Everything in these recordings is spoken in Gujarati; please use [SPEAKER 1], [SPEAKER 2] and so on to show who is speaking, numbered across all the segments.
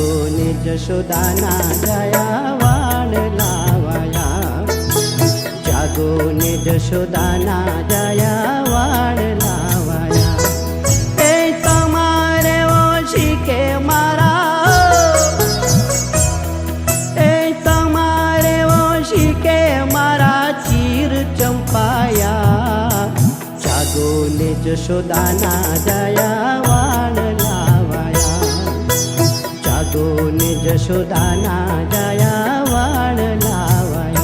[SPEAKER 1] જાગોને જશોદાના જયા વાણ લાવાયા, જાગોને જશોદાના જયા વાણ લાવાયા. એ તમારે ઓછી કે મારા, એ તમારે ઓછી કે મારા ચીર ચંપાયા, જાગોને જશોદાના જયા વાણ લાવાયા, જાગોને જશોદાના જયા વાણ લાવાયા.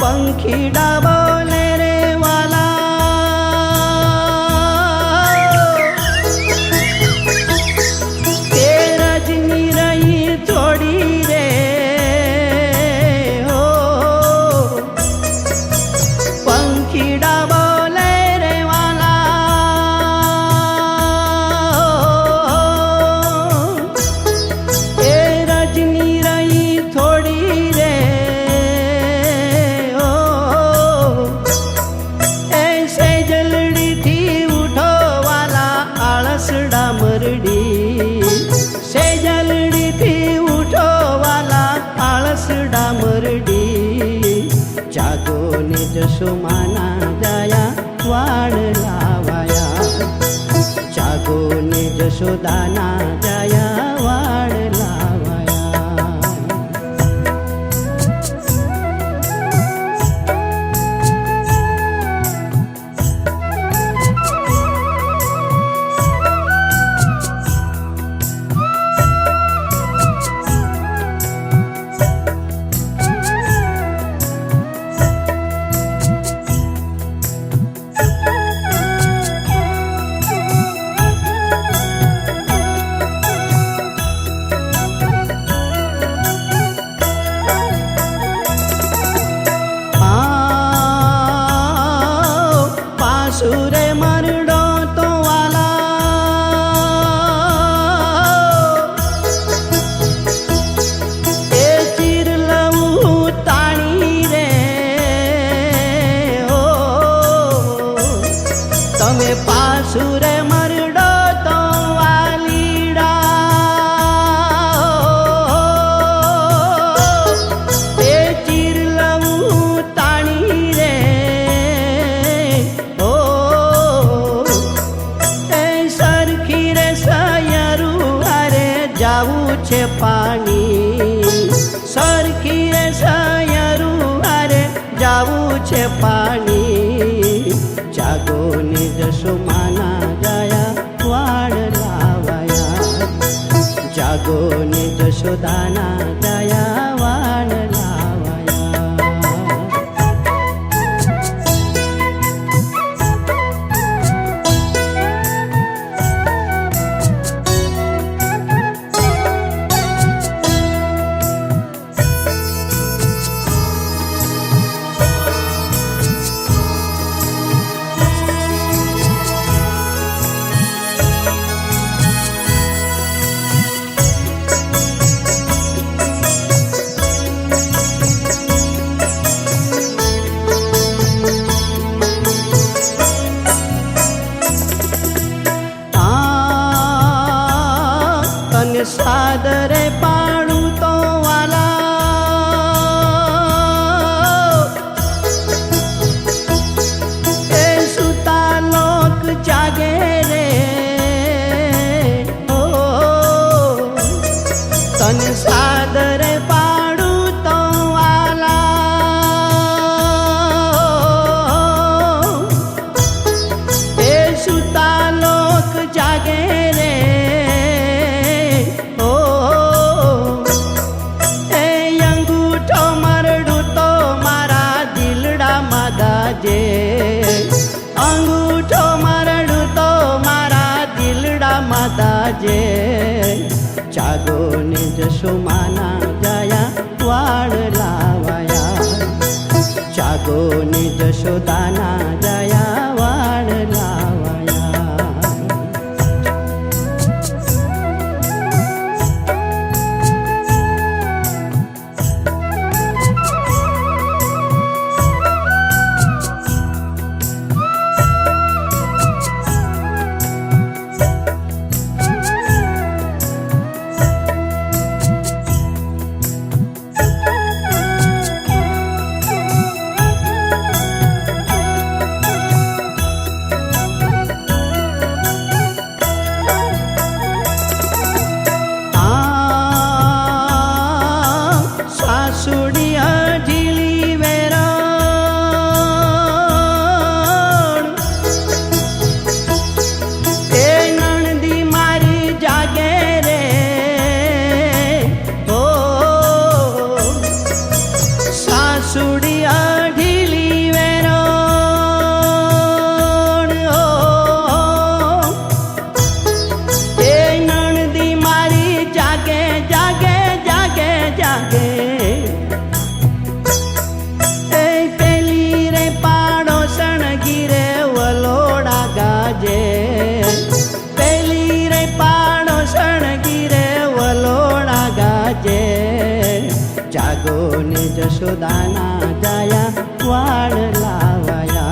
[SPEAKER 1] पंखीड़ा बोले रे वाला, के रजनी रही थोड़ी रे हो. पंखीड़ा बोले रे वाला, के रजनी रही थोड़ी रे. से जल्दी थी उठो वाला आलस डामरडी, जागो ने जशोमाना जया वाण लावाया, जागो ने जशोदाना जया वाण लावाया. सुरे मरडो तो वाला, ए चीर लऊ ताणी रे हो. तमे पासुरे मरडो तो वालीड़ा, ए चीर लऊ ताणी रे. जावू छे पानी सरखी रे सयरू अरे जावू छे पानी, जागो ने जशोमाना जया वाण लावाया, जागो ने जशोदाना जया वाण लावाया. जशोमाना जाया वाण लावाया, जागो ने जशोदाना जाया वाण लावाया। जागो ने जशोदाना जाया वाण लावाया।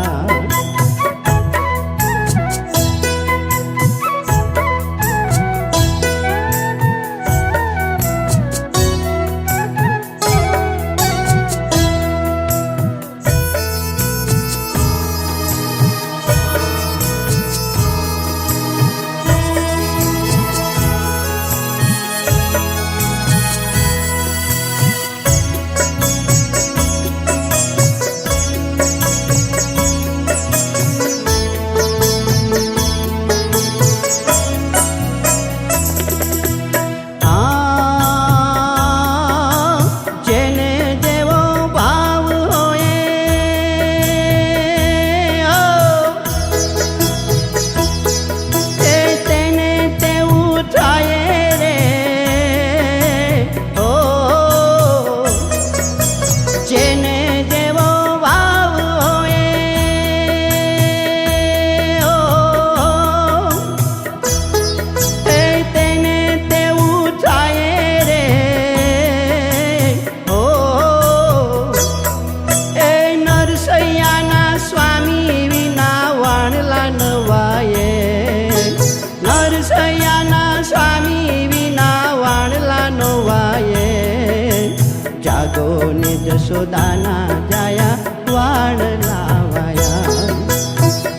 [SPEAKER 1] जागो ने जशोदाना जाया वाण लावाया,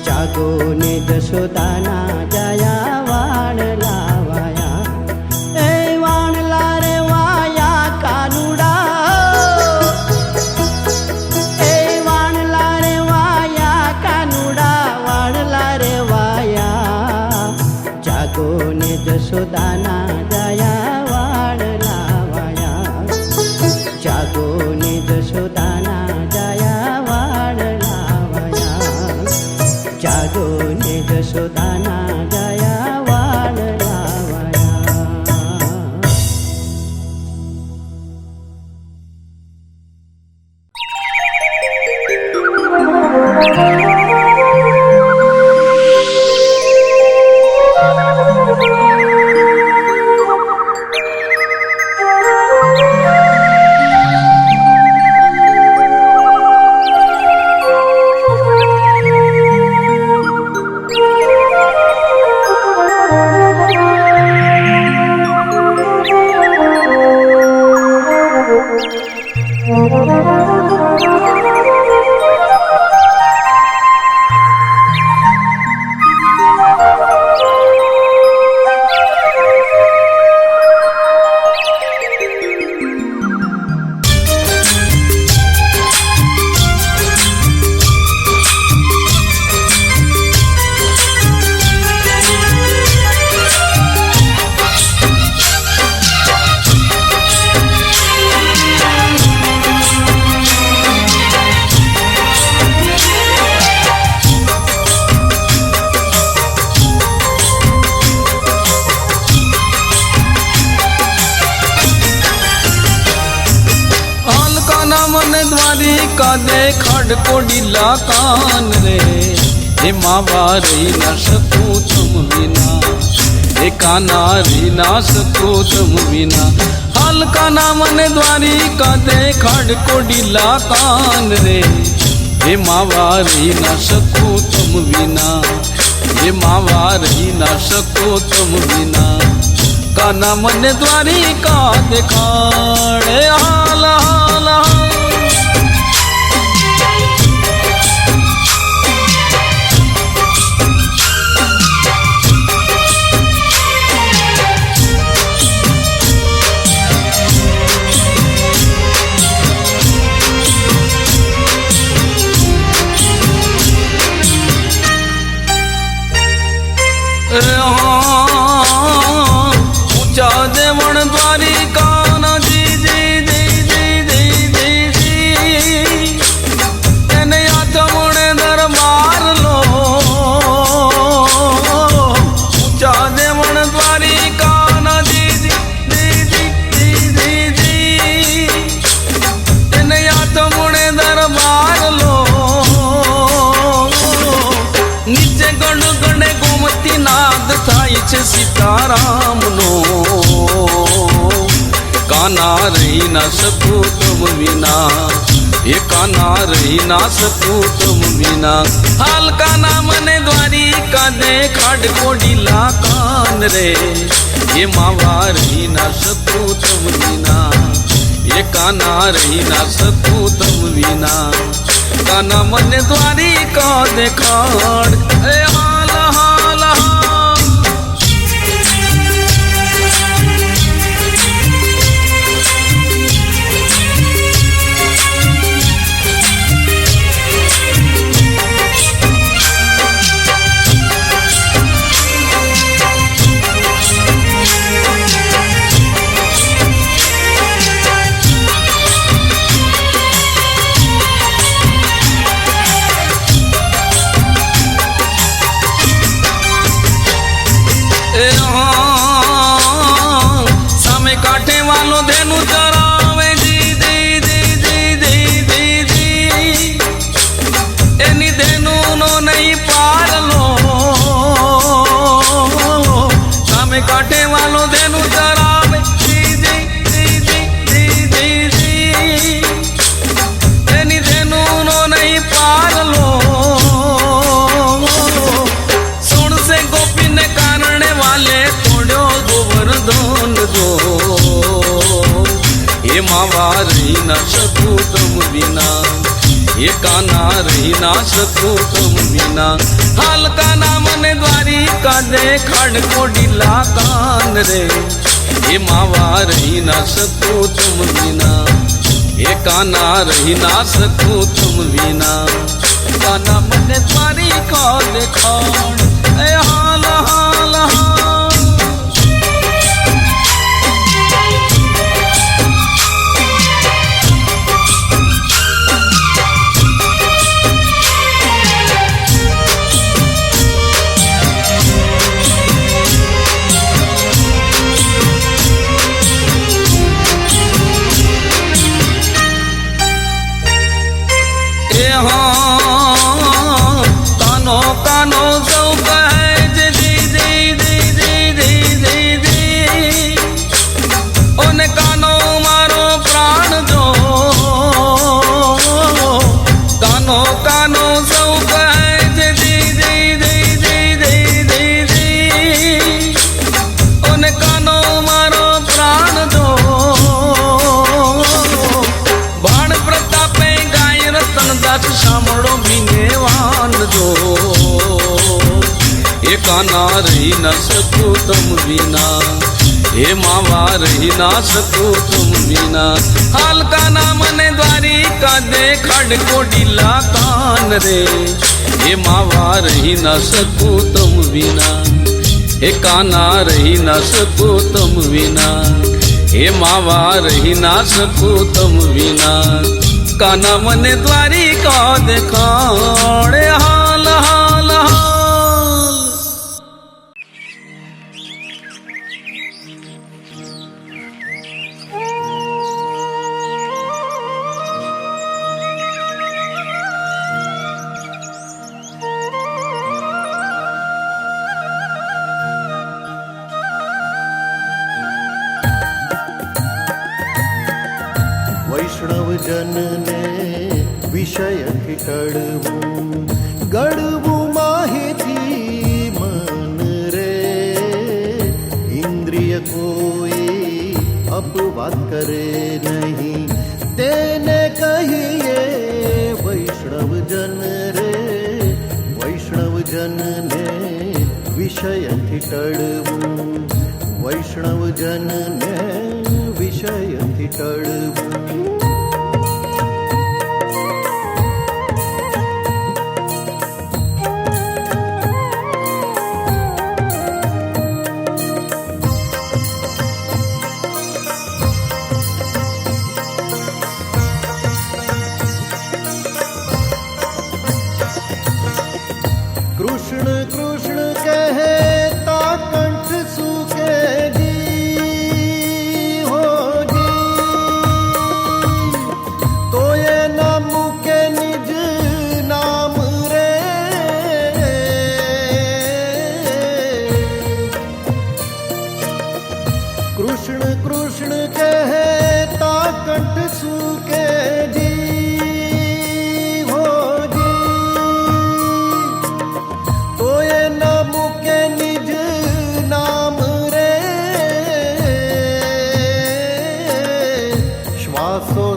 [SPEAKER 1] जागो ने जशोदाना जाया वाण लावाया। ए वाण ला रे वाया कानुडा, ए वाण ला रे वाया कानुडा, वाण ला रे वाया। जागो ने जशोदाना जाया वाण लावाया, जागो ने जशोदाना जाया वाण लावाया, जागो ने जशोदाना जाया वाण लावाया।
[SPEAKER 2] મને દ્વારિકા દેખાડ કોડીલા કાન રે હે માવા રહી ન શકું તમ વિના હે કાના રહી ના શકું તમ વિના હાલ કાના મને દ્વારિકા દેખાડ કોડીલા કાન રે હે માવા રહી ન શકું તમ વિના હે માવા રહી ન શકું તમ વિના કાના મને દ્વારિકા દેખાડે હાલ હાલ ऊंचा देवण द्वारिका ना जी जी जी जी जी जी जी એને આથમણે દરબાર લો ઊંચા દેવણ દ્વારિકા ના જી જી જી જી જી જી એને આથમણે દરબાર લો નીચે ગણ ગણે ગોમતી નાદ થાય છે સીતારામનો કાના રહી ના શકું તમ વિના એ કાના રહી ના શકું તમ વિના હાલ કાના મને દ્વારિકા દેખાડ કોડીલા કાન રે એ માવા રહી ના શકું તમ વિના એ કાના રહી ના શકું તમ વિના કાના મને દ્વારિકા દેખાડ એ હાલ હાલ સામે કાંઠે વાલો ધેનું ચરાવે જી જી જી જી જી જી જી એની ધેનું નો નહીં પારલો સામે કાંઠે વાલો ધેનું ચરાવે જી જી જી જી જી જી જી એની ધેનું નો નહીં પારલો સુણસે ગોપીને કારણે વાલે તોડ્યો ગોવર્ધન જો એ માવા રહી ના શકું તમ વિના એ કાના રહી ના શકું તમ વિના હાલ કાના મને દ્વારિકા દેખાડ કોડીલા કાન રે એ માવા રહી ના શકું તમ વિના એ કાના રહી ના શકું તમ વિના કાના મને દ્વારિકા દેખાડ એ હાલ હાલ હાલ કાનો કાનો સૌ કહે છે જી જી જી જી જી જી જી ઓને કાનો મારો પ્રાણ જો કાનો કાનો સૌ કહે છે જી જી જી જી જી જી જી ઓને કાનો મારો પ્રાણ જો બાણ પ્રતાપે ગાય રતન દાસ સાંભળો વિનેવાન જો એ કાના રહી ન શકું તમ વિના હે માવા રહી ના શકું તમ વિના હાલ કાના મને દ્વારિકા દેખાડ કોડીલા કાન રે હે માવા રહી ન શકું તમ વિના હે કાના રહી ન શકું તમ વિના હે માવા રહી ના શકું તમ વિના કાના મને દ્વારિકા દેખાડે હાલ હાલ હાલ
[SPEAKER 3] વૈષ્ણવજનને વિષયથી ટળવું, ગળવું માહિતી મન રે, ઇન્દ્રિય કોઈ અપવાદ કરે નહીં, તેને કહીએ વૈષ્ણવજન રે. વૈષ્ણવજનને વિષયથી ટળવું, વૈષ્ણવજનને વિષયથી ટળવું. કૃષ્ણ કૃષ્ણ કહેતા કંઠ સુકે જી હો જી, તો એ ના મૂકે નિજ નામ રે. કૃષ્ણ કૃષ્ણ કહેતા કંઠ સુકે જી હો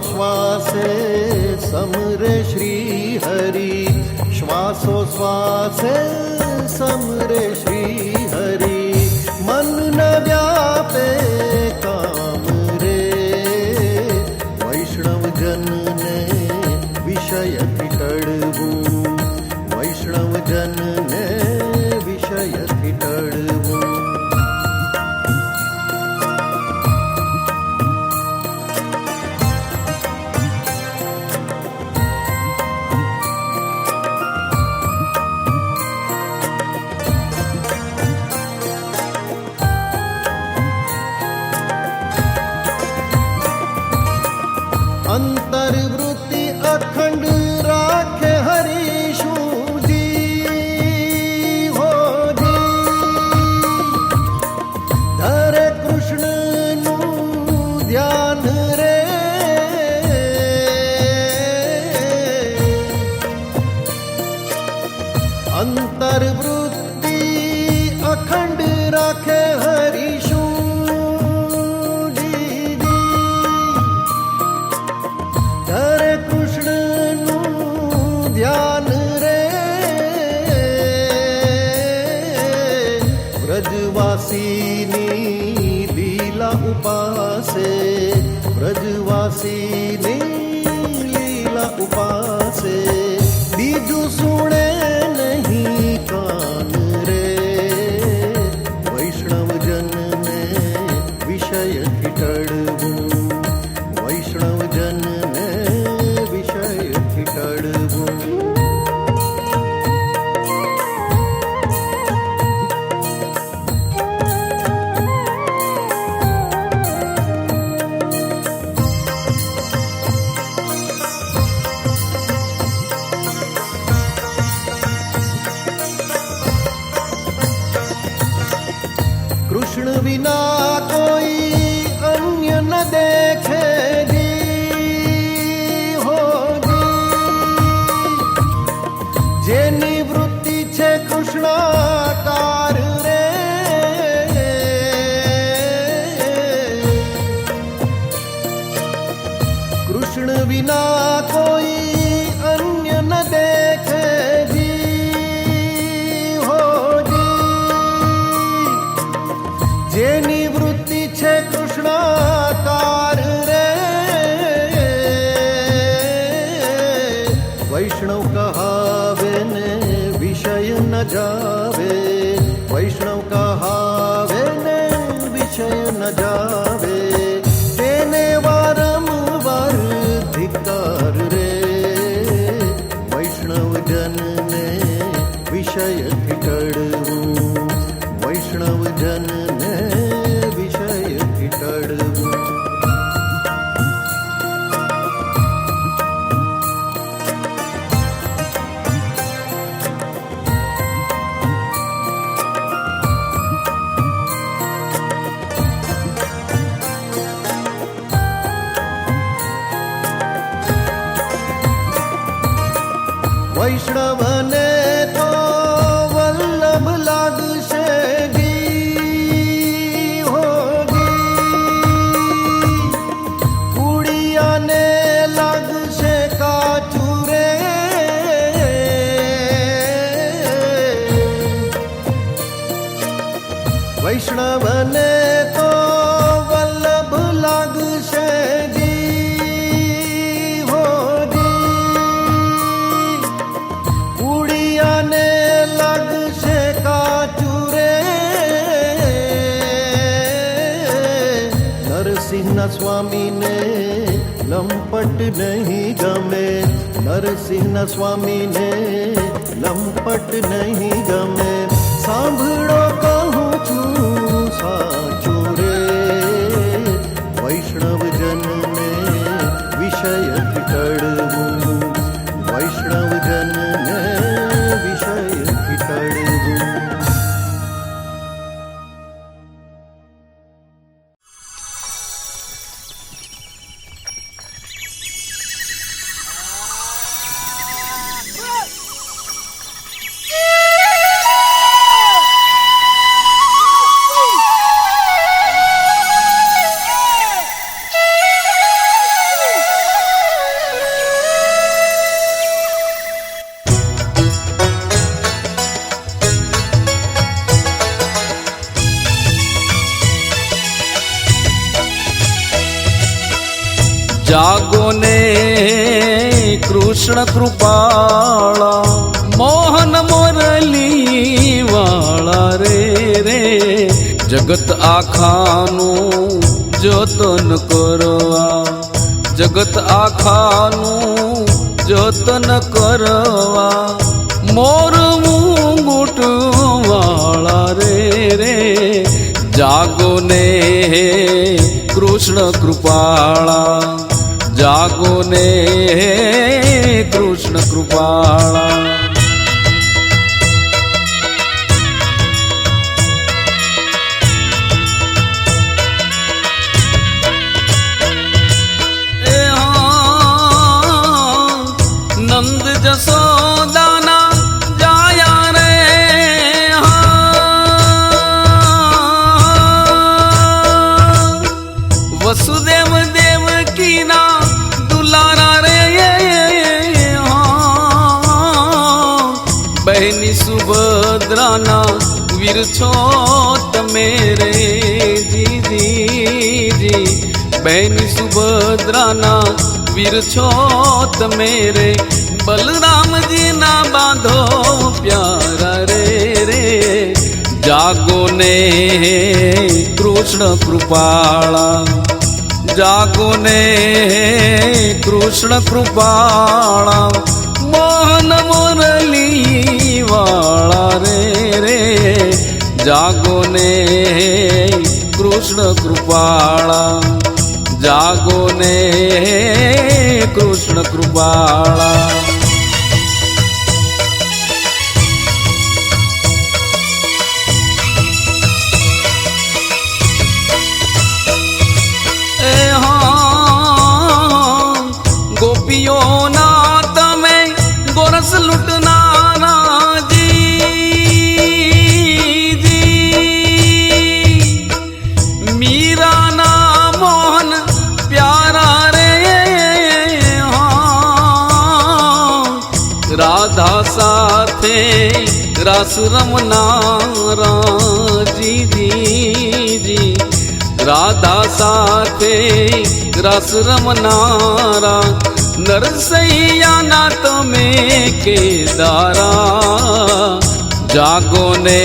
[SPEAKER 3] શ્વાસે સમરે શ્રી હરિ, શ્વાસો શ્વાસે સમરે શ્રી હરિ, મન ન વ્યાપે કામ રે. વૈષ્ણવજનને વિષયથી ટળવું, વૈષ્ણવજનને વિષયથી ટળવું. અંતર્વૃત્તિ અખંડ રાખે હરિશું જી હો જી, ધરે કૃષ્ણનું ધ્યાન રે. અંતર્વૃત્તિ અખંડ રાખે હરિશું ધ્યાન રે. વ્રજવાસીની લીલા ઉપાસે, વ્રજવાસીની લીલા ઉપાસે, બીજું સુણે નહીં કાન રે. વૈષ્ણવજનને વિષયથી ટળવું, વૈષ્ણવજનને વિષયથી ટળવું. કૃષ્ણ વિના કોઈ અન્ય ન દેખે જી હો જી, જેની વૃત્તિ છે કૃષ્ણાકાર રે. કૃષ્ણ વિના કોઈ અન્ય ન દેખે જી હો જી, જેની વૃત્તિ છે કૃષ્ણાકાર રે. વૈષ્ણવ કહાવે ને વિષય ન જાવે, વૈષ્ણવ કહાવે ને વિષય ન જાવે, તેને વારંવાર ધિક્કાર રે. વૈષ્ણવજનને વિષયથી ટળવું, વૈષ્ણવજનને વિષયથી ટળવું. વૈષ્ણવને તો વલ્લભ લાગશે ઘી હો ઘી, કુડિયાને લાગશે કાચું રે, વૈષ્ણવને તો વલ્લભ લાગશે ઘી હો ઘી, કુડિયાને લાગશે કાચું રે. નરસિંહના સ્વામીને લંપટ નહીં ગમે, નરસિંહના સ્વામીને લંપટ નહીં ગમે. સાંભળો કહું છું સાચું રે, વૈષ્ણવજનને વિષયથી ટળવું, વૈષ્ણવજનને વિષયથી ટળવું.
[SPEAKER 2] જાગો ને કૃષ્ણ કૃપાળા, મોહન મોરલી વાળા રે રે, જગત આખાનું જતન કરવા, જગત આખાનું જતન કરવા, મોર મુંગુટ વાળા રે રે. જાગો ને કૃષ્ણ કૃપાળા, જાગો ને કૃષ્ણ કૃપાળા. એ હા નંદ જસોદાના જાયા રે, વસુદેવ દેવકીના દુલારા રે, બહેની સુભદ્રાના વીર છો તમે રે જીજી, બહેની સુભદ્રાના વીર છો તમે રે. બલરામજીના બાંધો પ્યારા રે રે. જાગો ને કૃષ્ણ કૃપાળા, જાગો ને કૃષ્ણ કૃપાળા, મોહન મુરલી વાળા રે રે. જાગો ને કૃષ્ણ કૃપાળા, જાગો ને કૃષ્ણ કૃપાળા. ગોપીઓના તમે ગોરસ લૂંટનારા જી, મીરાના મોહન પ્યારા રે, રાધા સાથે રાસ રમનારા જી, રાધા સાથે રસ રમનારા, નરસૈયાના તમે કેદારા. જાગો ને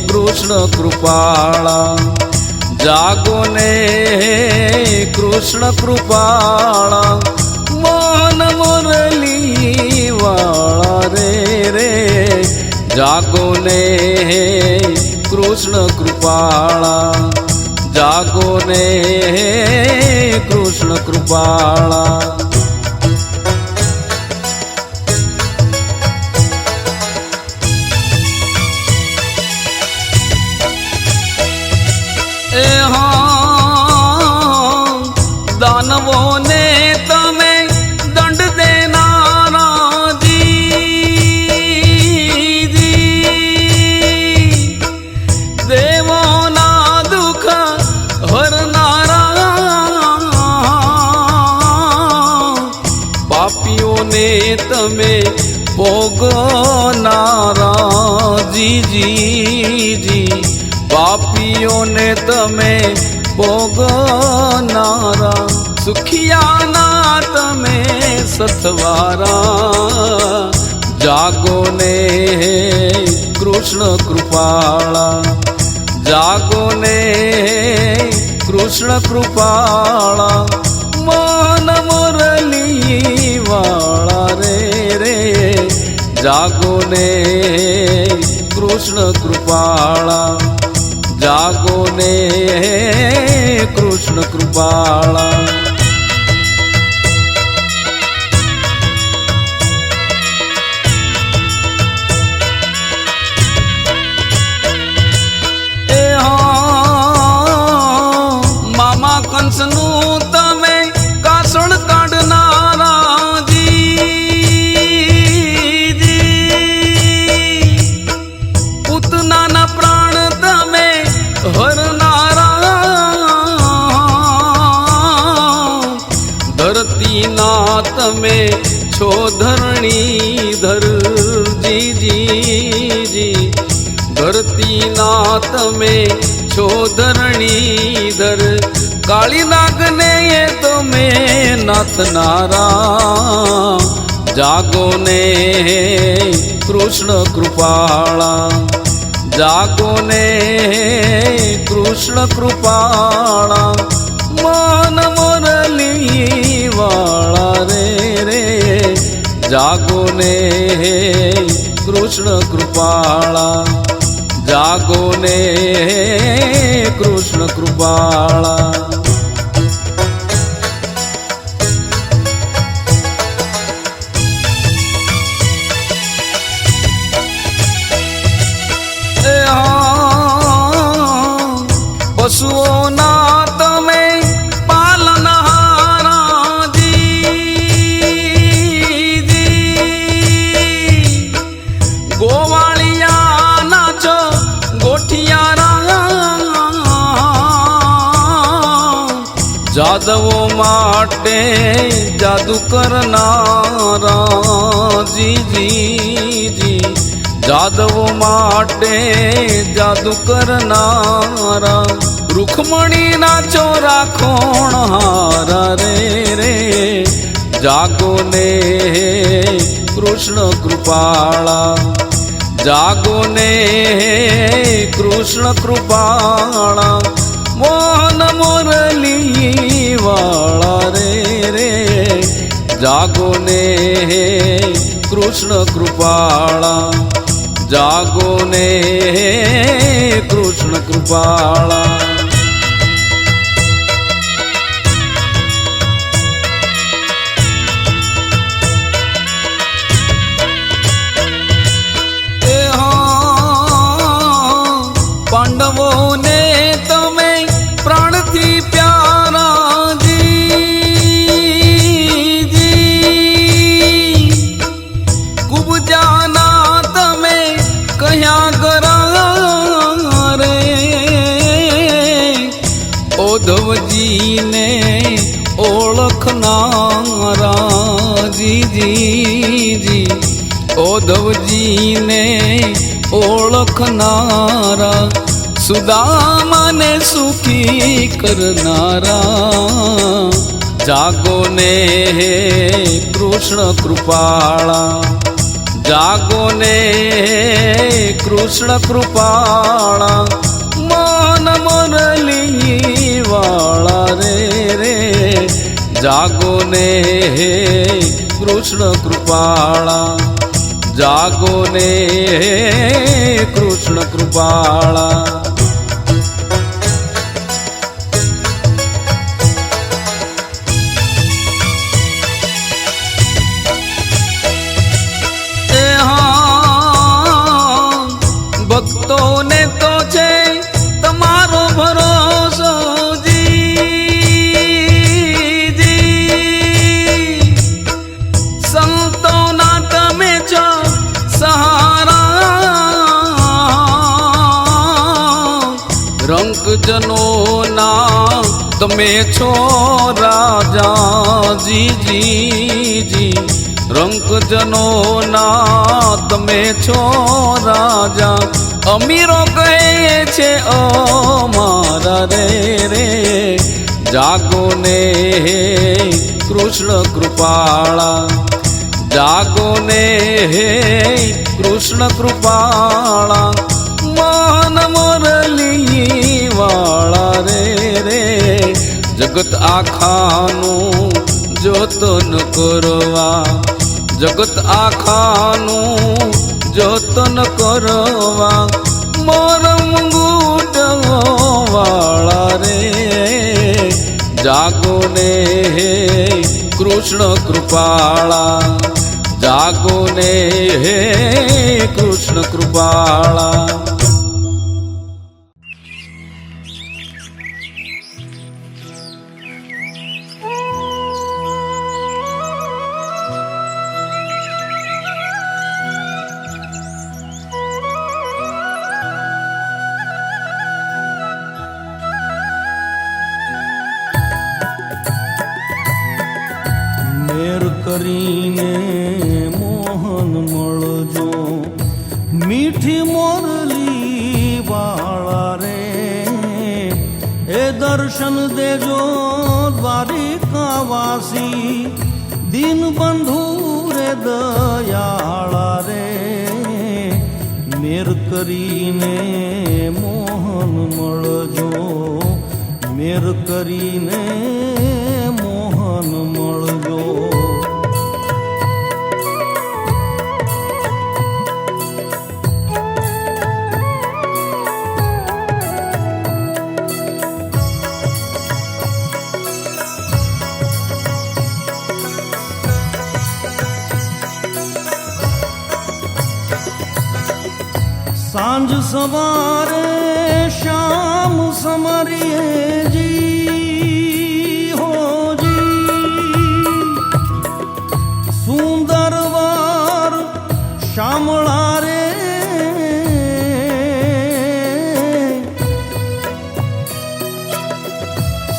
[SPEAKER 2] કૃષ્ણ કૃપાળા, જાગો ને કૃષ્ણ કૃપાળા, મોહન મુરલી વાળા રે રે. જાગો ને કૃષ્ણ કૃપાળા, જાગો ને કૃષ્ણ કૃપાળા. એ હા દાનવોને તમે દંડ દેનારા જી, પાપીઓને તમે ભોગનારા જી પાપીઓને તમે ભોગનારા સુખિયાના તમે સથવારા જાગો ને કૃષ્ણ કૃપાળા જાગો ને કૃષ્ણ કૃપાળા મન મુરલી વાળા રે જાગો ને કૃષ્ણ કૃપાળા જાગો ને કૃષ્ણ કૃપાળા કંસનું તમે કાસણ કાઢનારા જી પૂતનાના પ્રાણ તમે હરનારા ધરતીના તમે છો ધરણીધર જી ધરતીના તમે છો ધરણીધર કાળી નાગને તમે નાથનારા જાગો ને કૃષ્ણ કૃપાળા જાગો ને કૃષ્ણ કૃપાળા મન મુરલી વાળા રે જાગો ને કૃષ્ણ કૃપાળા જાગો ને કૃષ્ણ કૃપાળા પશુઓના તમે પાલનહારા જી ગોવાળિયાના છો ગોઠિયારા જાદવો માટે જાદુ કરનારા જી જાદવો માટે જાદુ કરનારા રૂખમણીના ચોરા ખોણહારા રે જાગો ને કૃષ્ણ કૃપાળા જાગો ને કૃષ્ણ કૃપાળા મોહન મુરલી વાળા રે જાગો ને કૃષ્ણ કૃપાળા જાગો ને કૃષ્ણ કૃપાળા પાંડવોને તમે પ્રાણથી પ્યારા જી કુબજાના તમે કયા ગરા રે ઓધવજીને ઓળખનારા જી ઓધવજીને ઓળખનારા સુદામાને સુખી કરનારા જાગો ને કૃષ્ણ કૃપાળા જાગો ને કૃષ્ણ કૃપાળા મન મુરલી વાળા રે જાગો ને કૃષ્ણ કૃપાળા જાગો ને કૃષ્ણ કૃપાળા ભક્તોને તો છે તમારો ભરોસો સંતોના તમે છો સહારા રંગજનોના તમે છો રાજા જી રંકજનોના તમે છો રાજા, અમીરો કહે છે અમારા રે રે. જાગો ને હે કૃષ્ણ કૃપાળા, જાગો ને હે કૃષ્ણ કૃપાળા, મન મુરલી વાળા રે રે. જગત આખાનું જતન કરવા, જગત આખાનું જતન કરવા, મોરમ ગુટ વાળા રે. જાગો ને હે કૃષ્ણ કૃપાળા, જાગો ને હે કૃષ્ણ કૃપાળા.
[SPEAKER 3] મેર કરીને મોહન મળજો, મીઠી મોરલી વાળા રે. એ દર્શન દેજો દ્વારિકાવાસી, દીનબંધુ રે દયાળા રે. મેર કરીને મોહન મળજો, મેર કરીને મોહન મળજો. સાંજ સવારે શામ સમરીએ જી હો જી. સુંદર વાર શામળા રે,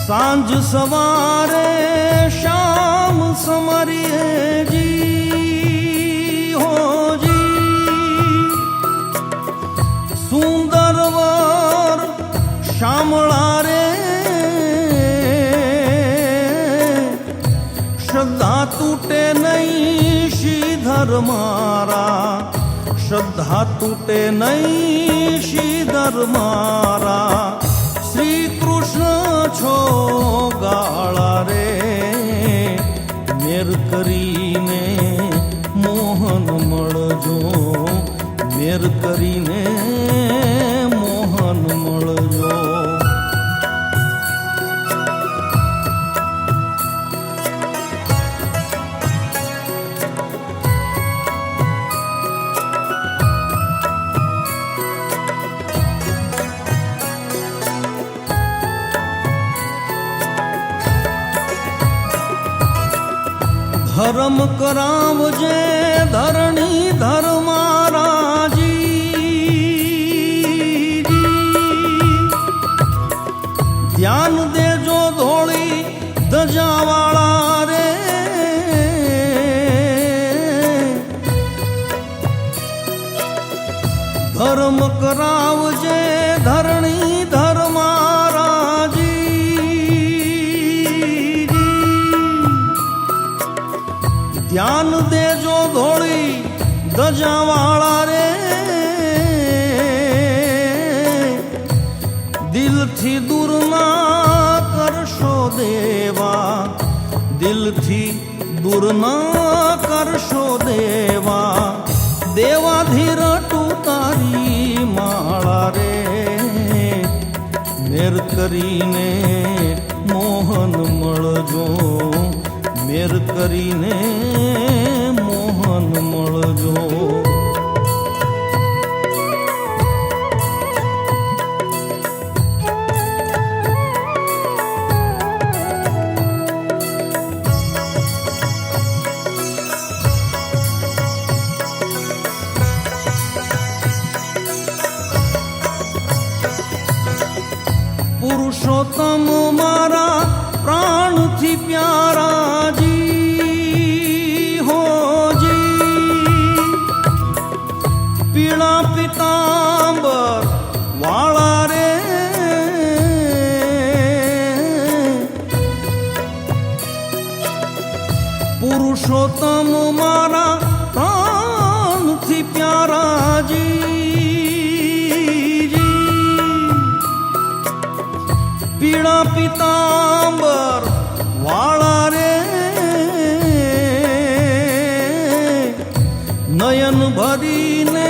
[SPEAKER 3] સાંજ સવારે શામ સમરીએ જી હો જી. સુંદર વર શામળા રે, શ્રદ્ધા તૂટે નહીં શ્રીધર મારા, શ્રદ્ધા તૂટે નહીં શ્રીધર મારા. શ્રી કૃષ્ણ છો ગાળા રે. મેર કરીને મોહન મળજો, મેર કરીને મોહન મળજો. ધર્મ કરાવજે ધરણી ધર્મારાજી, ધ્યાન દેજો ધોળી ધજાવાળા રે. ધર્મ કરાવજે ધરણી ધર્મારાજી, ધ્યાન દેજો ધોળી ધજાવાળા રે. દિલથી દૂર ના કરશો દેવા, દિલથી દૂર ના કરશો દેવા. દેવાધીર તારી માળા રે. મેર કરીને મોહન મળજો, મેર કરીને મોહન મળજો. પુરુષોત્તમ મારા પ્રાણથી પ્યારા જી હો તમ મારા પ્રાણથી પ્યારાજી પીળા પિતાંબર વાળા રે નયન ભરીને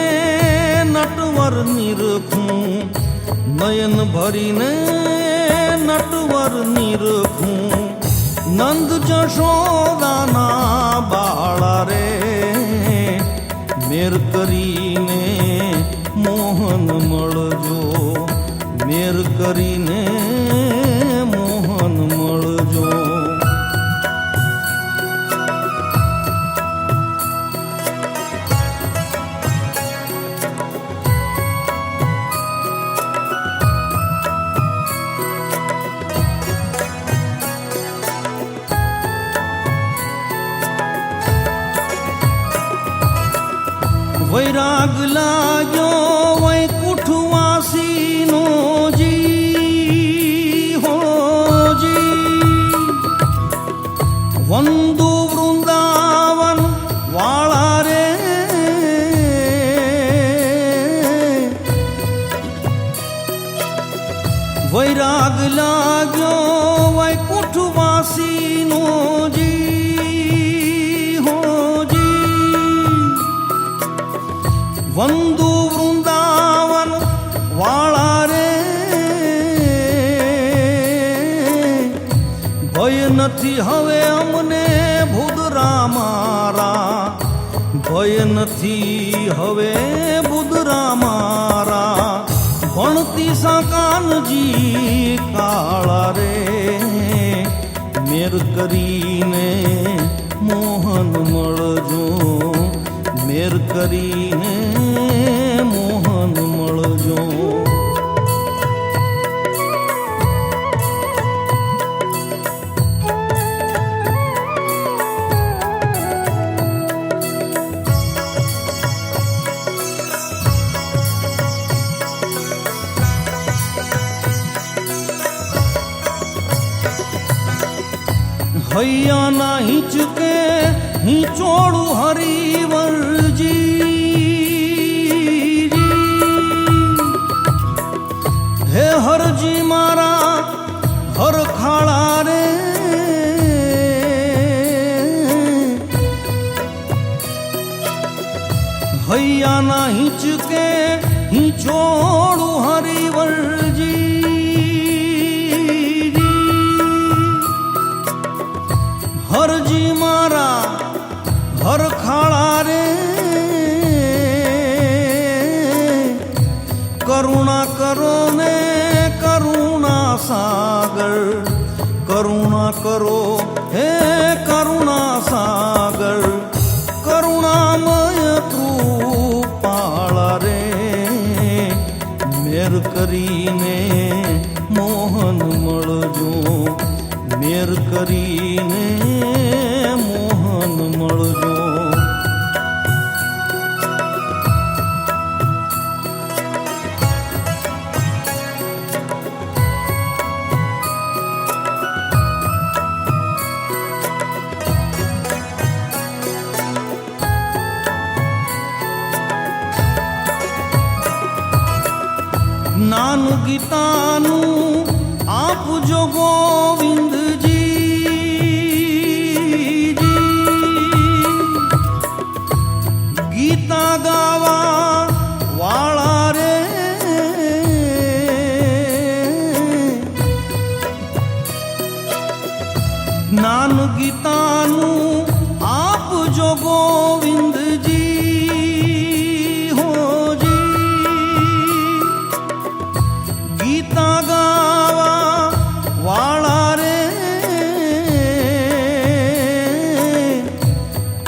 [SPEAKER 3] નટવર નિરખું નયન ભરીને નટવર નિરખું નંદ જશોદાના બાળા રે મેર કરીને મોહન મળજો મેર કરીને મોહન મળજો વૈરાગ લાગ્યો વૈકુંઠવાસીનો જી હોજી વંદુ વૃંદાવન વાળા રે વૈરાગ લાગ્યો વૈકુંઠવાસીનો વંદુ વૃંદાવન વાળા રે ભય નથી હવે અમને ભૂદરા મારા ભય નથી હવે ભૂદરા મારા ભણતી સાકાનજી કાળા રે મેર કરીને મોહન મળજો મેર કરીને મોહન મળજો હૈયાના હિંચકે હિંચોળું હરિવરજી હે હરજી મારા હરખાળા રે હૈયાના હિંચકે હિંચોળું હરિવરજી હરજી મારા હરખાળા રે કરુણા કરો ને કરુણા સાગર કરુણા કરો હે કરુણા સાગર કરુણામય કૃપાળા રે મેર કરીને મોહન મળજો મેર કરીને મોહન મળજો જ્ઞાન ગીતાનું આપજો ગોવિંદજી ગીતા ગાવા વાળા રે જ્ઞાન ગીતાનું આપજો ગોવિંદજી ગીતા ગાવા વાળા રે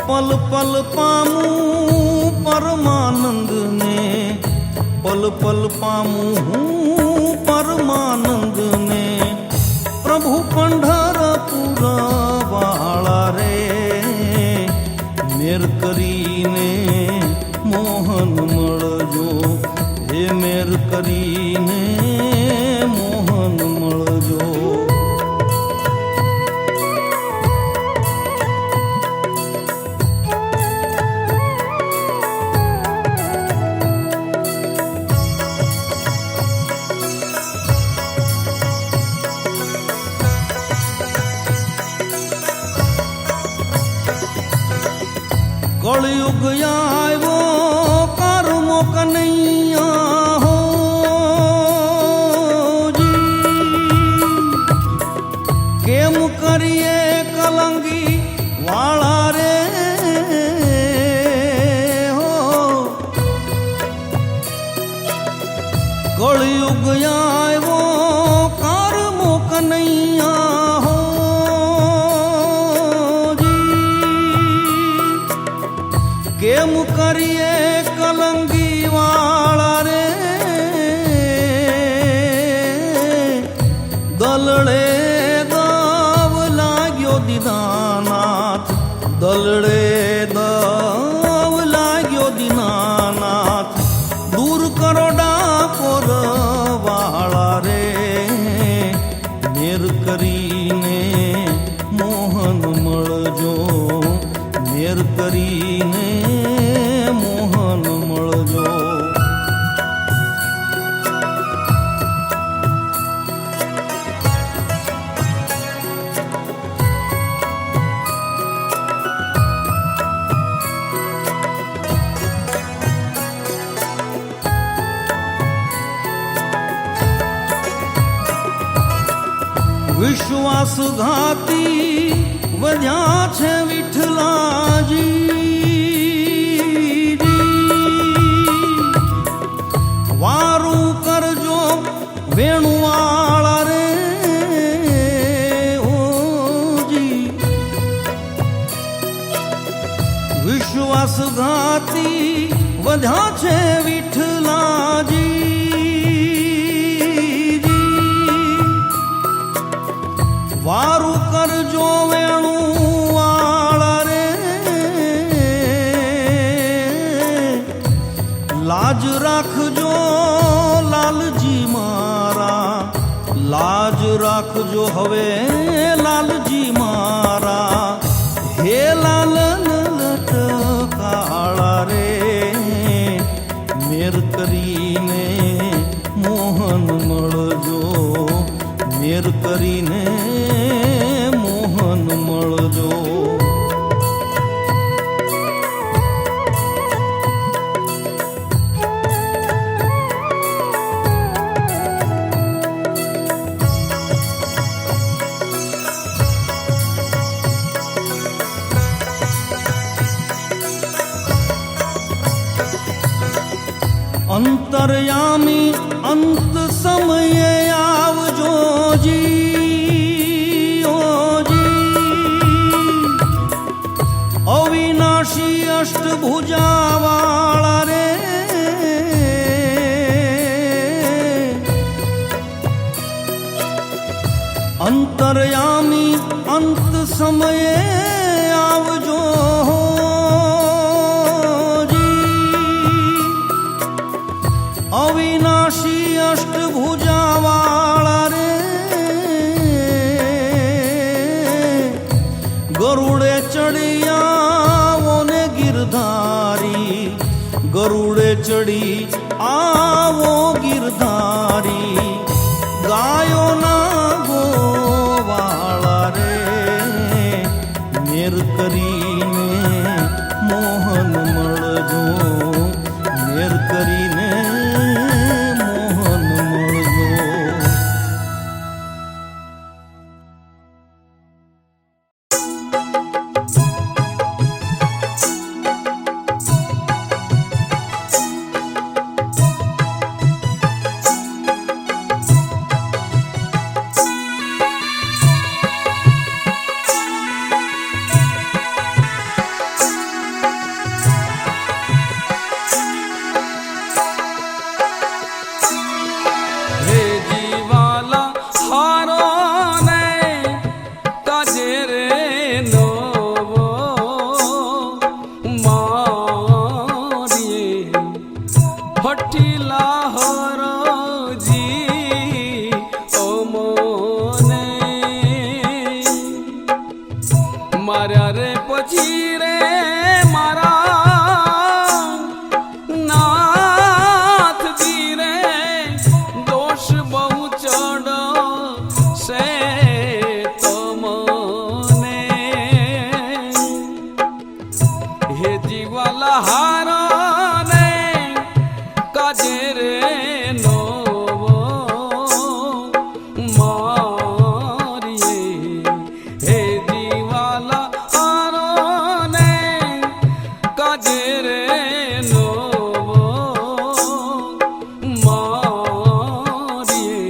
[SPEAKER 3] પલ પલ પામું પરમાનંદ ને પલ પલ પામું હું પરમાનંદ ને પ્રભુ પંઢરપુર વાળા રે મેર કરીને મોહન મળજો હે મેર કરીને મોહન મળજો કળયુગ આવ્યો કર્મો કનૈયા હો કેમ કરીએ કલંગી વાળા રે હો કળયુગ આવ્યો કર્મો કનૈયા હો કેમ કરીએ કલંગી વાળા રે દલડે દવ લાગ્યો દીનાનાથ દલડે દવ લાગ્યો દીનાનાથ દૂર કરો ડાકોર વાળા રે મેર કરીને મોહન મળજો મેર કરીને મોહન મળજો વિશ્વાસઘાતી વધ્યા છે વિઠ્ઠલાજી વારું કરજો વેણુવાળા રે ઓજી વિશ્વાસઘાતી વધ્યા છે વિઠ્ઠલાજી વારું કરજો વેણુવાળા રે લાજ રાખજો લાલજી મારા લાજ રાખજો હવે લાલજી મારા હે લાલ લટકાળા રે મેર કરીને મોહન મળજો મેર કરીને મોહન મળજો અંતરયામી અંત સમયે આવજો જી અવિનાશી અષ્ટભુજા વાળા રે અંતરયામી અંત સમયે આવજો અવિનાશી અષ્ટભુજા વાળા રે ગરુડે ચડી આવો ને ગિરધારી ગરુડે ચડી આવો ગિરધારી ગાયોના ગોવાળા રે મેર કરીને મોહન મળજો મેર કરીને મોહન મળજો
[SPEAKER 2] હે જીવાલા હારાને કાજે રે નોવો મારીએ હે જીવાલા હારાને કાજે રે નોવો મારીએ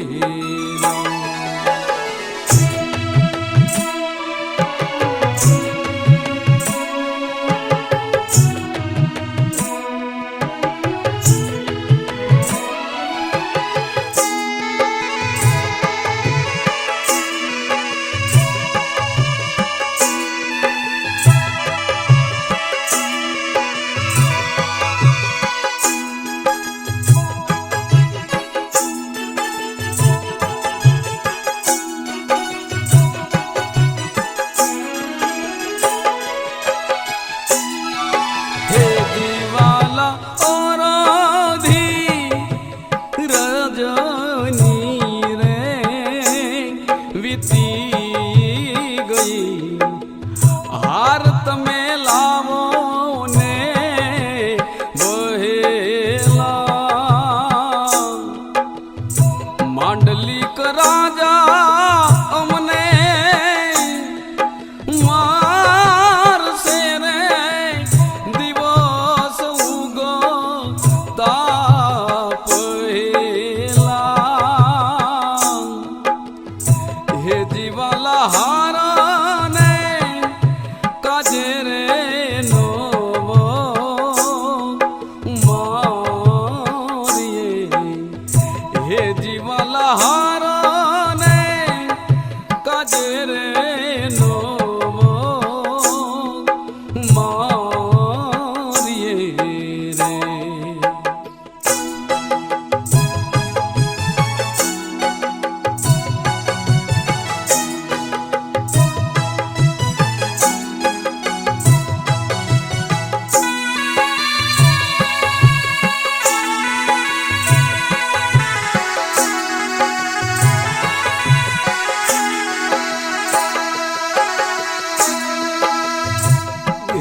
[SPEAKER 2] હે જીવાલા ઓરાધી રજની રે વીતી ગઈ હાર તમે લાવો ને બહેલા માંડલિક રાજા અમને મારશે રે દિવસ ઉગતા પહેલા હે જીવાલા હારાને કાજે રે નોવો મારીએ હે જીવાલા હારાને કાજે રે નોવો મારીએ રે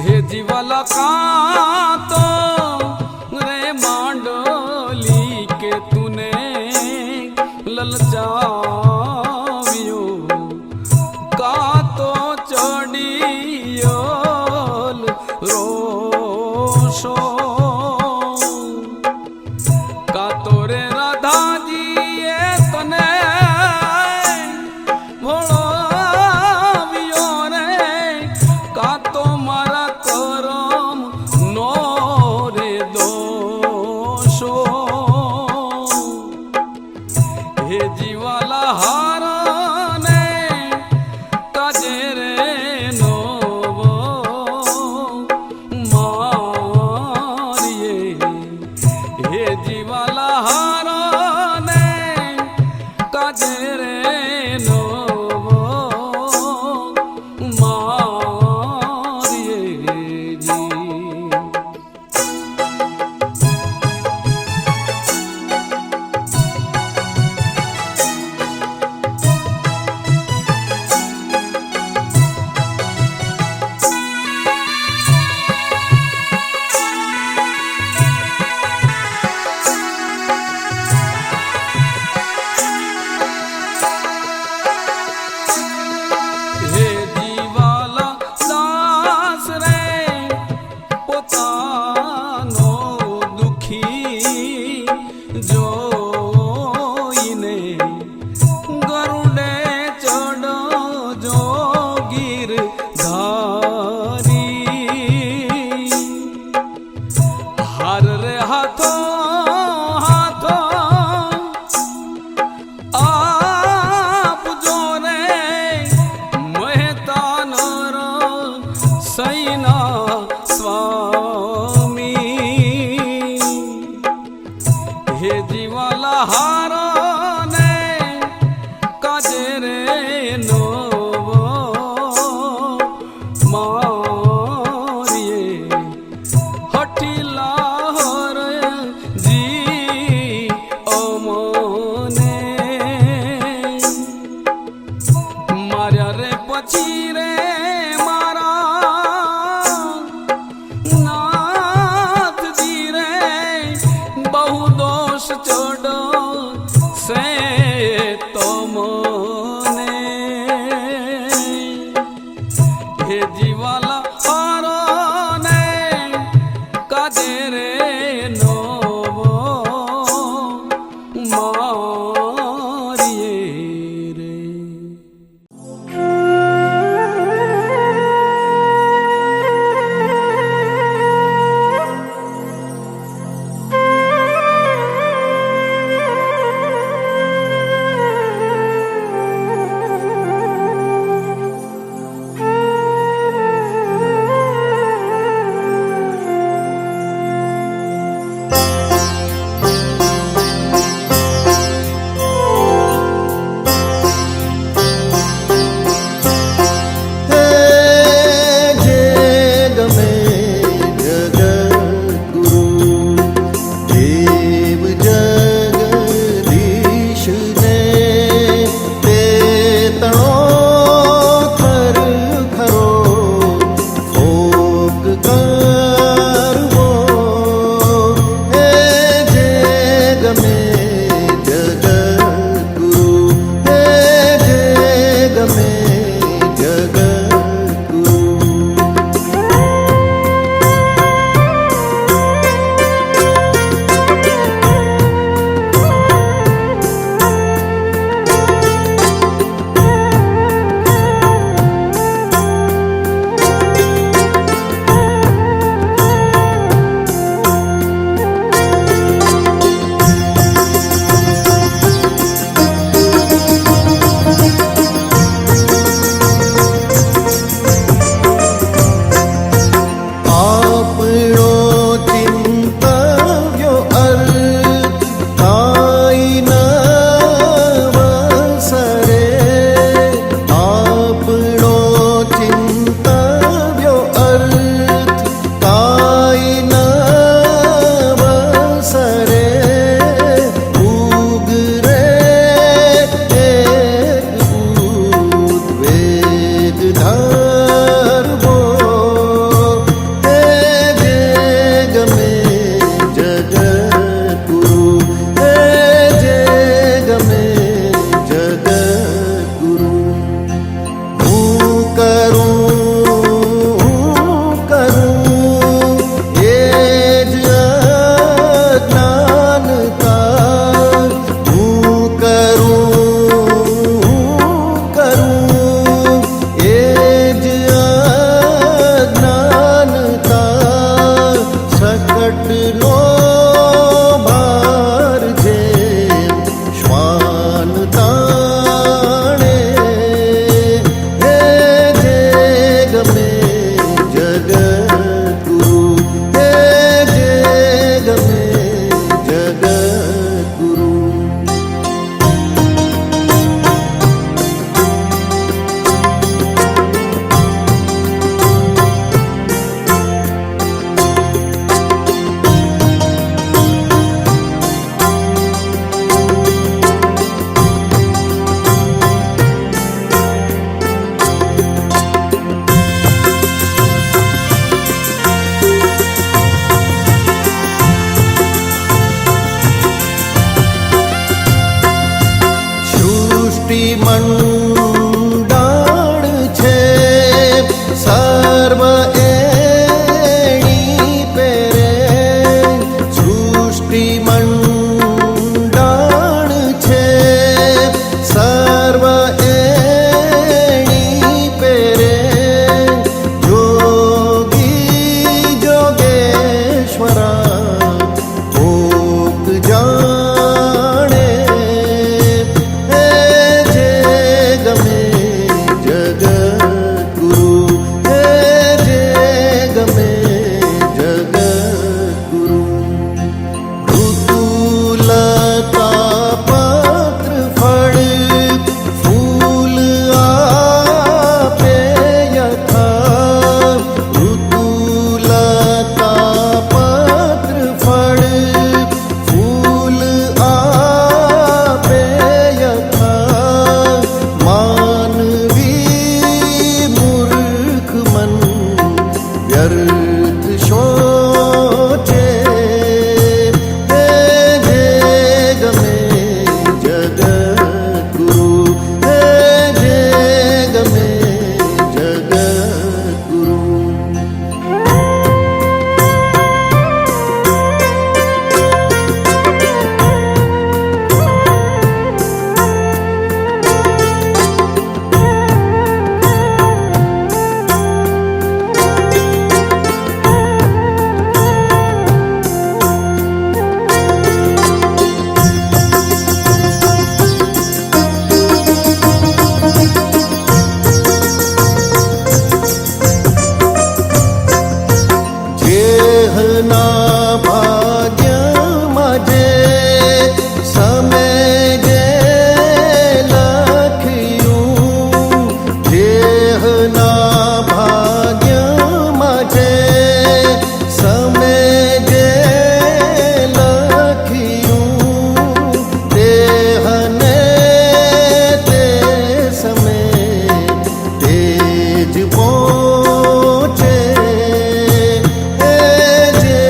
[SPEAKER 2] હે જીવાલા કાતો રે માંડલી કે તુને લલચાવ્યો કાતો ચડિયો રોશો કાતો રે રાધાજીએ તને ભોળાવ્યો રે કાતો મારા કરમ નો રે દોષો હે જીવાલા હારાને કાજે રે નોવો
[SPEAKER 3] દેહના ભાગ્યમાં જે સમે જે લખ્યું, દેહના ભાગ્યમાં જે સમે જે લખ્યું, દેહને તે સમે તેજ પહોંચે, એ જે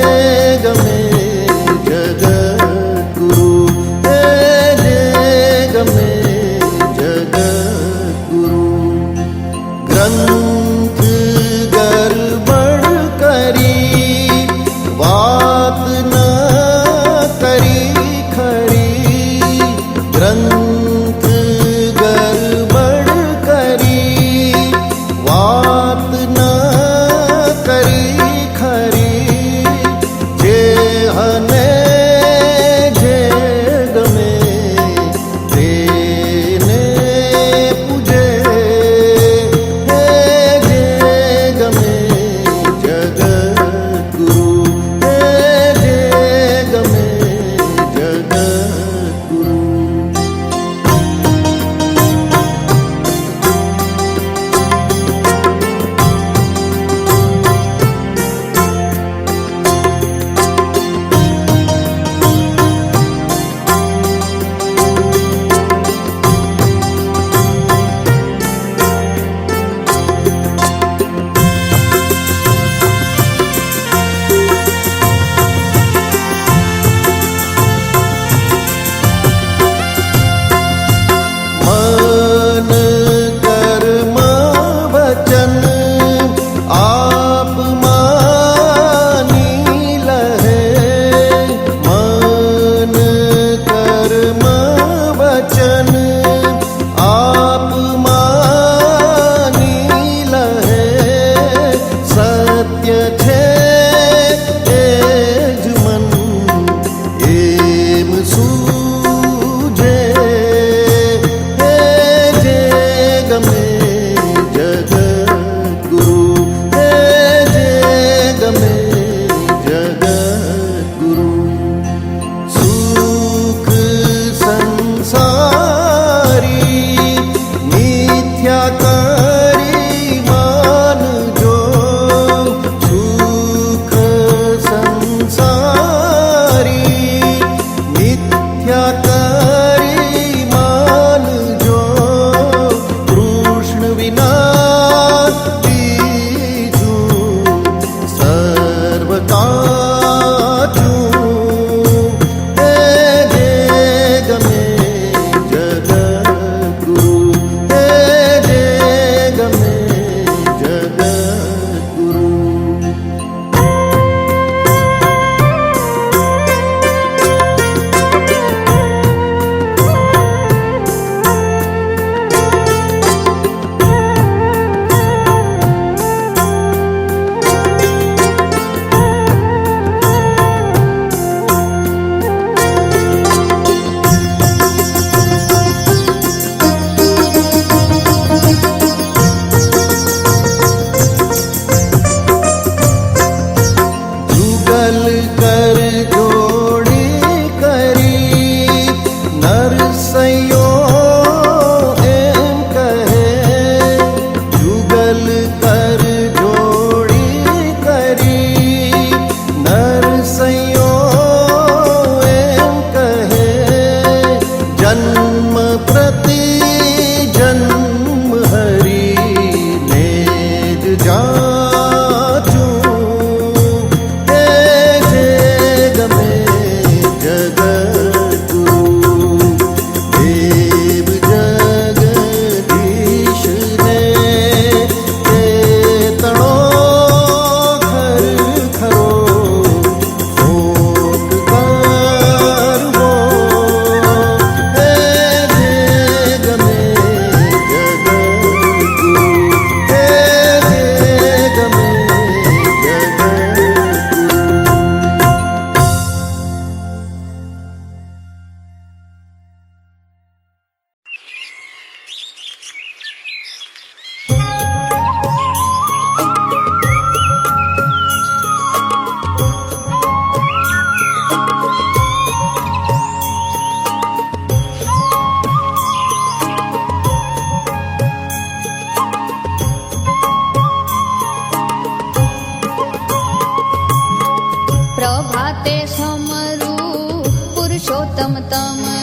[SPEAKER 4] પ્રભાતે સમરૂ પુરુષોત્તમ તમને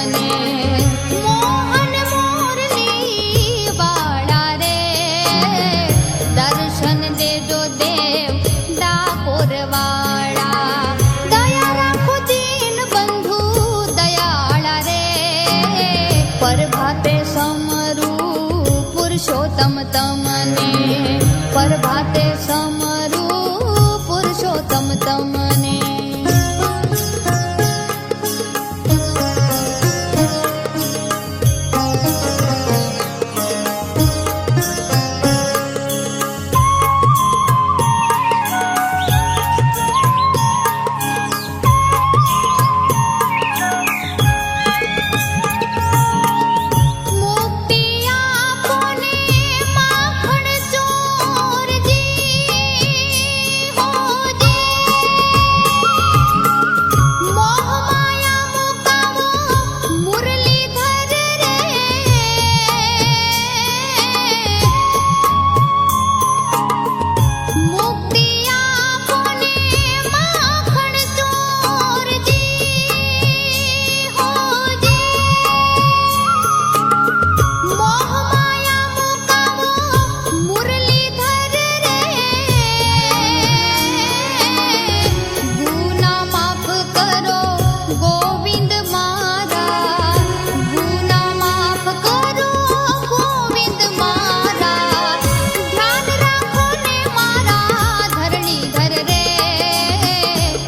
[SPEAKER 4] મોહન મોરલી વાળા રે દર્શન દેજો દેવ ડાકોર વાળા દયા રાખો દીન બંધુ દયાળા રે પ્રભાતે સમરૂ પુરુષોત્તમ તમને પ્રભાતે સમરૂ પુરુષોત્તમ તમને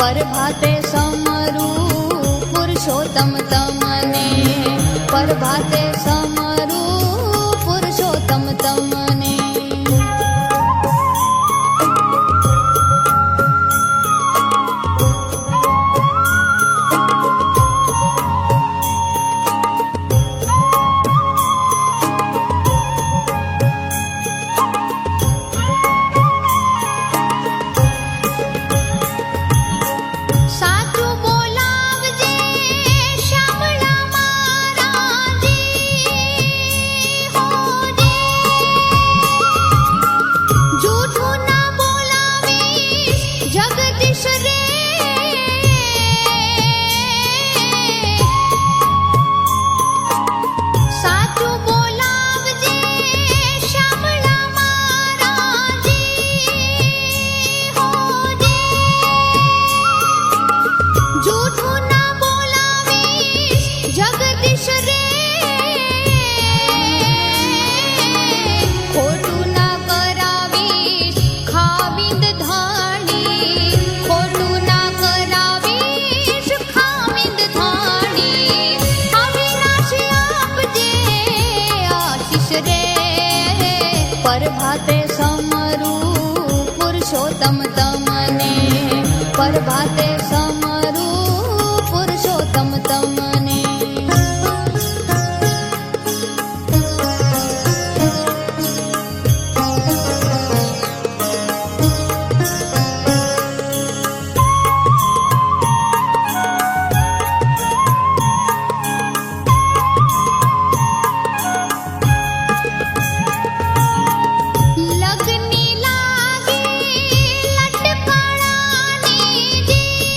[SPEAKER 4] પ્રભાતે સમરૂ પુરુષોત્તમ તમને પ્રભાતે સમરૂ પુરુષોત્તમ તમને પ્રભાતે સમરૂ પુરુષોત્તમ તમને પ્રભાતે સમરૂ પુરુષોત્તમ તમને લગની લાગી લટકણાની જી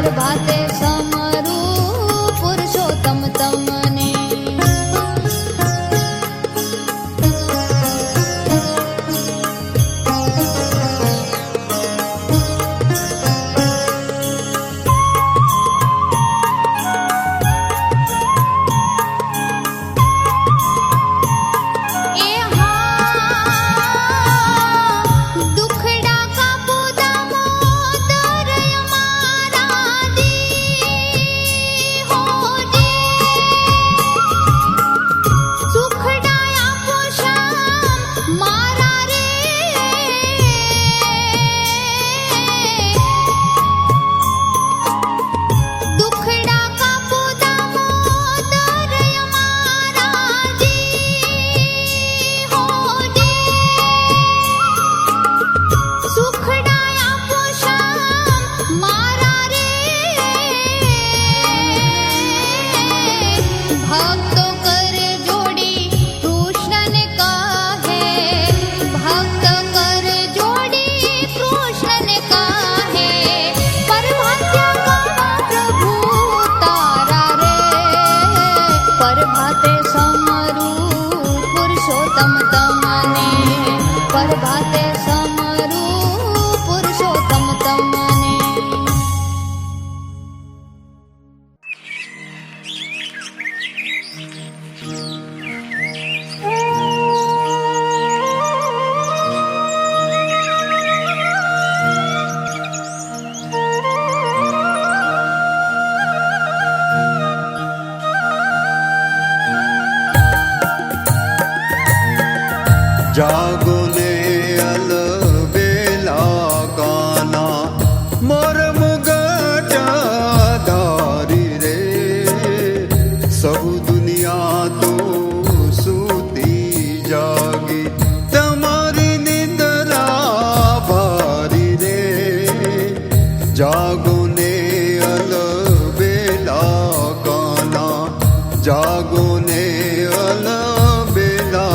[SPEAKER 4] પ્રભાતે સમરું પુરુષોત્તમ તમને ભક્તો કરે જોડી કૃષ્ણને કહે ભક્ત કરે જોડી કૃષ્ણને કહે પરભાત્યા કહા પ્રભુ તારા રે પરભાતે સમરું પુરુષોત્તમ તમને પરભાતે સમરું પુરુષોત્તમ તમને
[SPEAKER 3] જાગો ને અલબેલા કાના મોર મુગટ ધારી રે સૌ દુનિયા તો સૂતી જાગી તમારી નિંદરા ભારી રે જાગો ને અલબેલા કાના જાગો ને અલબેલા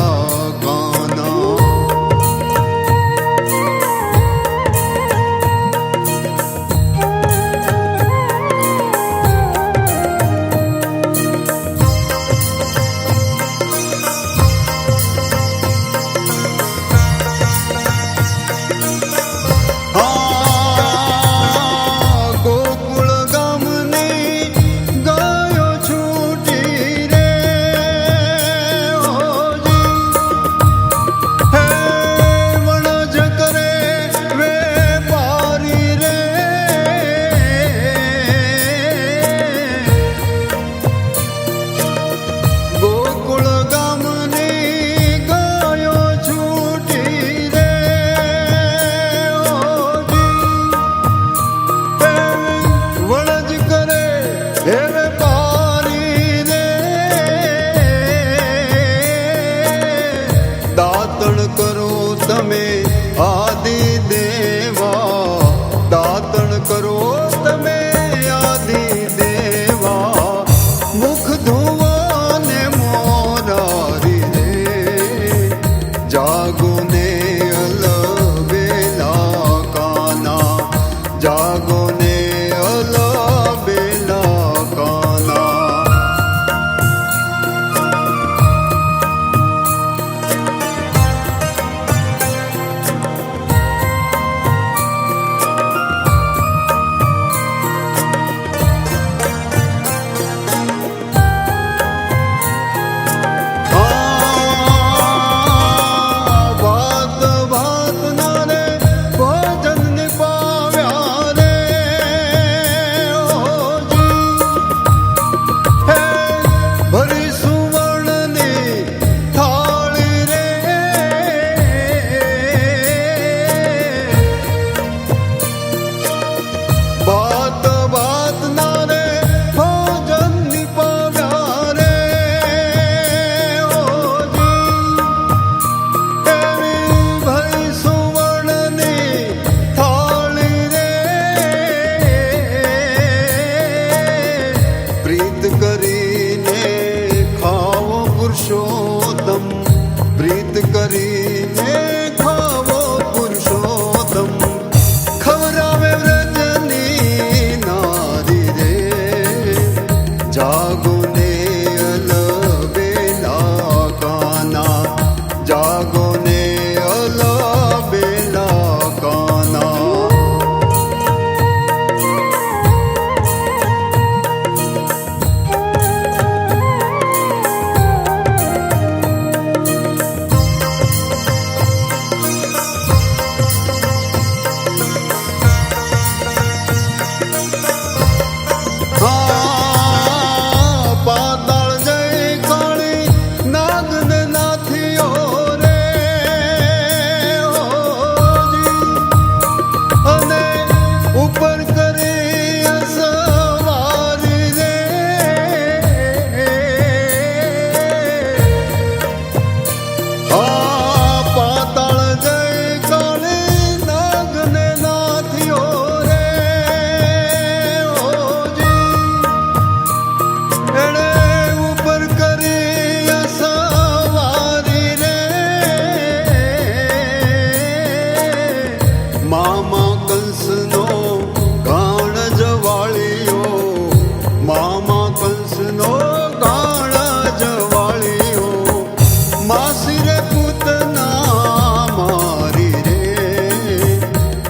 [SPEAKER 3] દાતણ કરો તમે આદિ દેવા દાતણ કરો તમે આદિ દેવા મુખ ધોવા ને મોરારી રે જાગો ને અલબેલા કાના જાગો ને અલબેલા કાના વાત વાત ના રે ભજન ને પાવ્યા રે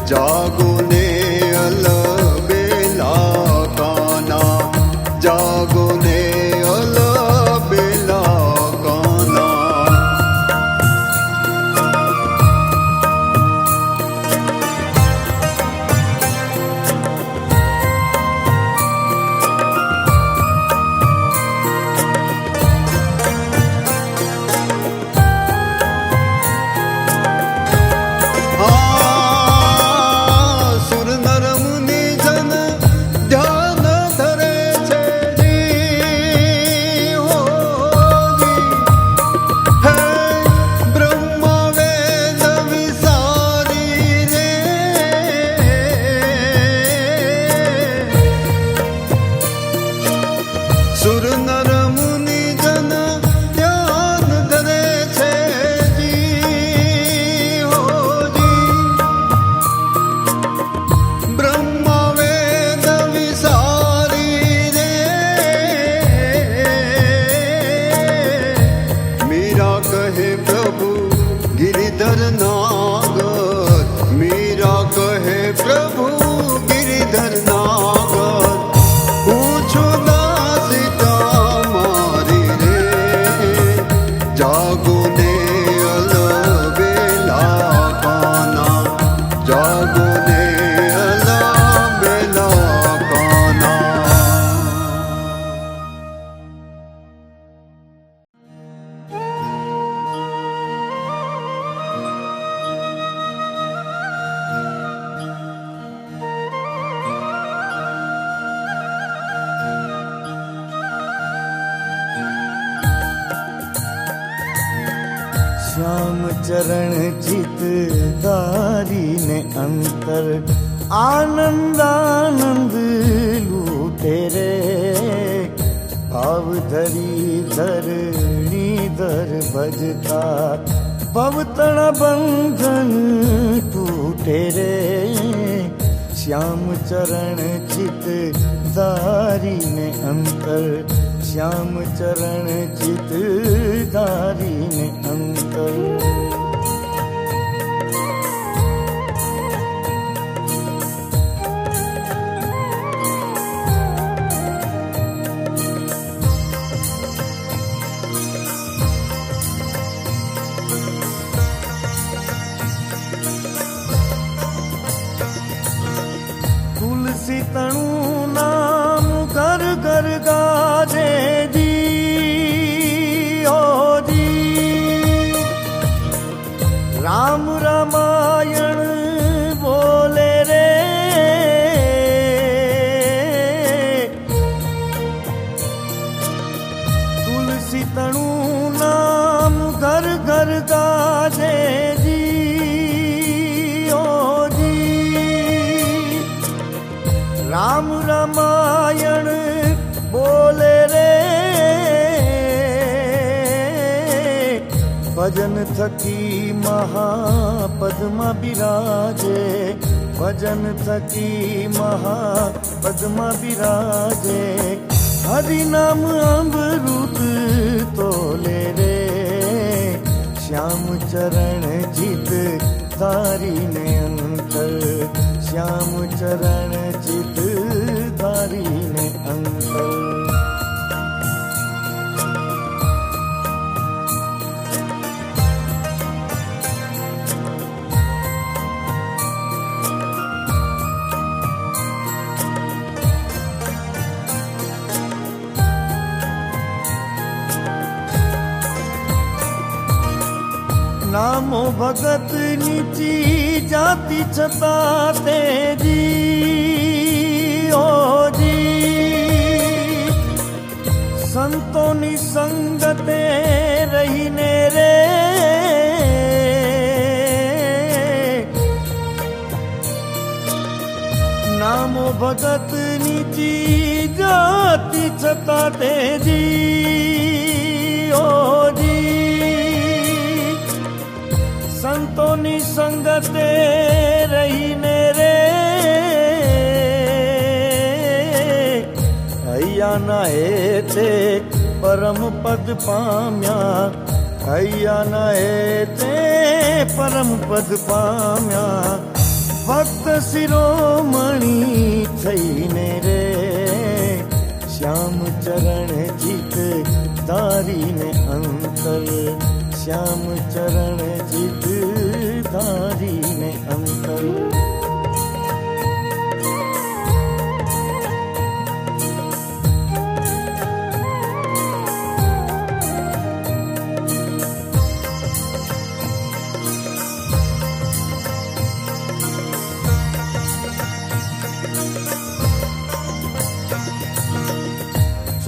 [SPEAKER 3] जागो ने अलबेला काना, जागो ने अलबेला काना। सुर नर मुनि जन ध्यान धरे छे जी, हो जी। हे ब्रह्मा वेद विसारी रे, सुर नर मुनि जन ध्यान धरे छे जी, हो जी। ब्रह्मा वेद विसारी रे, मीरा कहे प्रभु गिरिधर नागर, मीरा कहे प्रभु गिरिधर नागर। पूछो दासिता मारी रे, जागो ने अलबेला काना, जागो ने अलबेला काना।
[SPEAKER 1] श्याम चरण चित धारी ने अंतर, आनंद आनंद लूटे रे। भाव धरी धरणी धर भजता, भवतण बंधन टूटे रे। श्याम चरण चित धारी ने अंतर, श्याम चरण चित धारी ने अंतर। तुलसी तणु नाम घर घर गाजे जी, ओ जी। राम रामायण बोले रे, तुलसी तणु नाम घर घर गाजे जी, ओ जी। राम रामायण बोले रे, भजन थकी महापद्मा बिराजे, भजन थकी महापद्मा बिराजे। हरि नाम अमृत तोले रे, श्याम चरण चित धारी ने अंतर, श्याम चरण चित धारी ने अंतर। नामो भगत नीची जाति छता तेजी, ओ जी। संतोनी संगते रहीने रे, नामो भगत नीची जाति छता तेजी, ओ जी। संतोनी संगते रहीने रे, हैया न हेते परम पद पाम्या, हैया न हेते परम पद पाम्या। ભક્ત શિરોમણી થઈને રે શ્યામ ચરણ ચિત ધારીને અંતર શ્યામ ચરણ ચિત ધારીને અંતર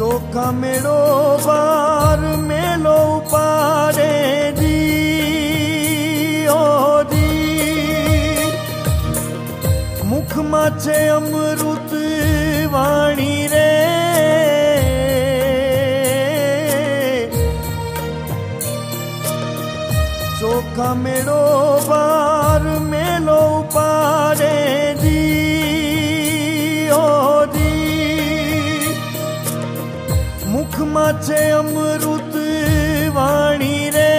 [SPEAKER 1] ચોખા મેળો બાર મેલો ઉપાડે દી ઓ દી મુખમાં છે અમૃત વાણી રે ચોખા મેળો બાર મેલો ઉપાડે દી ઓ મુખમાં છે અમૃત વાણી રે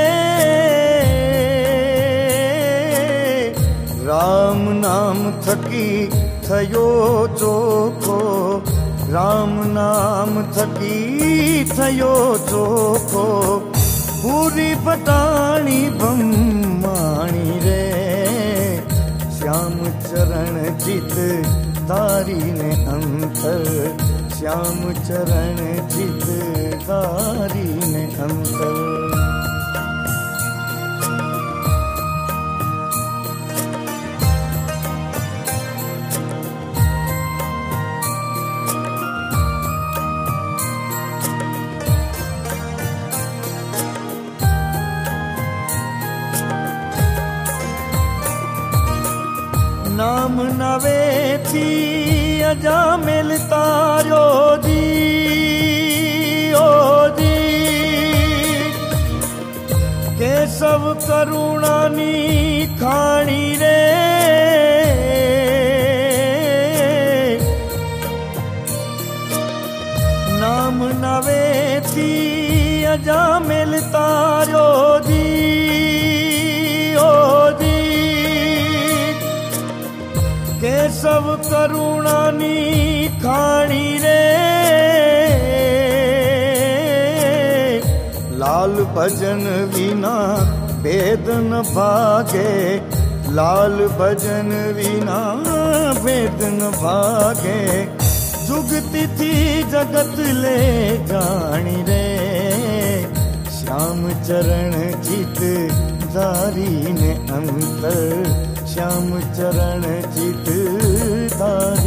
[SPEAKER 1] રામ નામ થકી થયો ચોખ્ખો રામ નામ થકી થયો ચોખ્ખો પૂરી પટાણી બ્રહ્માણી રે શ્યામ ચરણ ચિત તારીને અંતર શ્યામ ચરણ ચિત ધારીને અંતર નામ નવેથી અજામેલ તાર્યો દી ઓ દી કેશવ કરુણાની ખાણી રે નામ નવેથી અજામેલ તાર્યો દી ઓ કેશવ કરુણાની ખાણી રે લાલ ભજન વિના ભેદ ન ભાગે લાલ ભજન વિના ભેદ ન ભાગે જુગતીથી જગત લે જાણી રે શ્યામ ચરણ ચિત ધારીને અંતર શ્યામ ચરણ ચિત ધારી